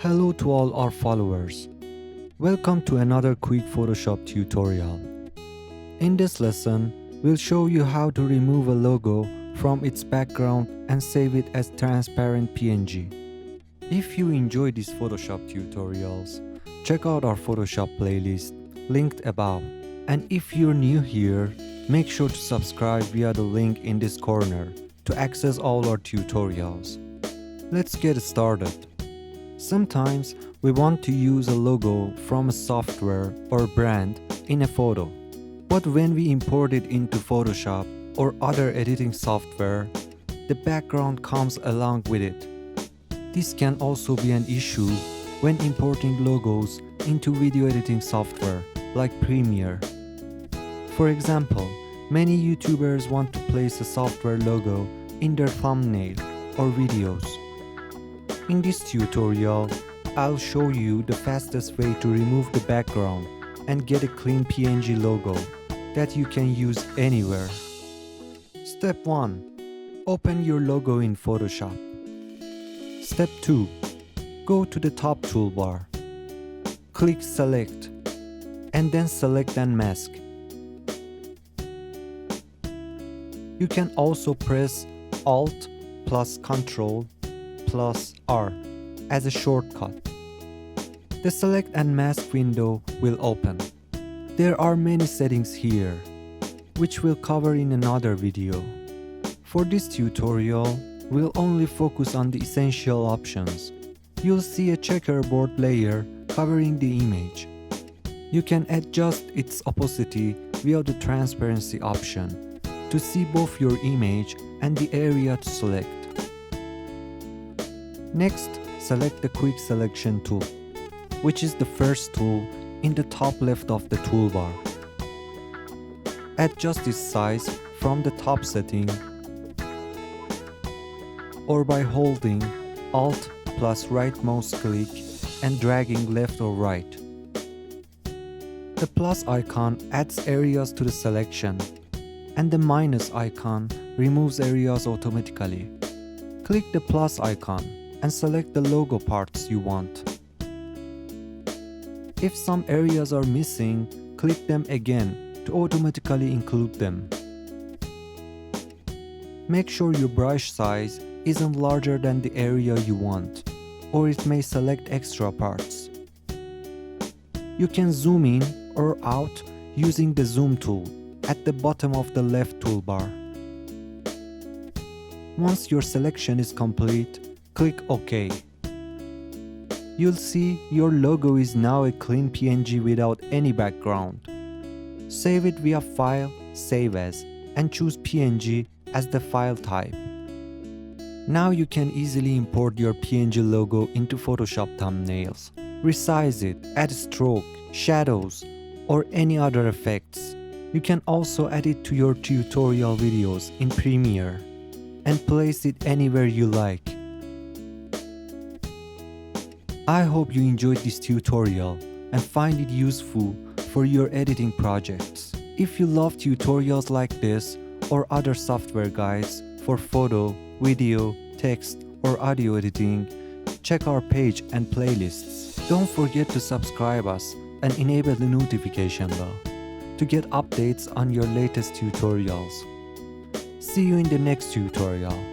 Hello to all our followers. Welcome to another quick Photoshop tutorial. In this lesson, we'll show you how to remove a logo from its background and save it as transparent PNG. If you enjoy these Photoshop tutorials, check out our Photoshop playlist linked above. And if you're new here, make sure to subscribe via the link in this corner to access all our tutorials. Let's get started. Sometimes we want to use a logo from a software or brand in a photo. But when we import it into Photoshop or other editing software, the background comes along with it. This can also be an issue when importing logos into video editing software like Premiere. For example, many YouTubers want to place a software logo in their thumbnail or videos. In this tutorial, I'll show you the fastest way to remove the background and get a clean PNG logo that you can use anywhere. Step 1. Open your logo in Photoshop. Step 2. Go to the top toolbar. Click Select and then select and mask. You can also press Alt plus Ctrl plus R as a shortcut. The Select and Mask window will open. There are many settings here, which we'll cover in another video. For this tutorial, we'll only focus on the essential options. You'll see a checkerboard layer covering the image. You can adjust its opacity via the transparency option to see both your image and the area to select. Next, select the Quick Selection tool, which is the first tool in the top left of the toolbar. Adjust its size from the top setting or by holding Alt plus right mouse click and dragging left or right. The plus icon adds areas to the selection, and the minus icon removes areas automatically. Click the plus icon and select the logo parts you want. If some areas are missing, click them again to automatically include them. Make sure your brush size isn't larger than the area you want, or it may select extra parts. You can zoom in or out using the zoom tool at the bottom of the left toolbar. Once your selection is complete, click OK. You'll see your logo is now a clean PNG without any background. Save it via File, Save As, and choose PNG as the file type. Now you can easily import your PNG logo into Photoshop thumbnails. Resize it, add stroke, shadows, or any other effects. You can also add it to your tutorial videos in Premiere and place it anywhere you like. I hope you enjoyed this tutorial and find it useful for your editing projects. If you love tutorials like this or other software guides for photo, video, text, or audio editing, check our page and playlists. Don't forget to subscribe us and enable the notification bell to get updates on your latest tutorials. See you in the next tutorial.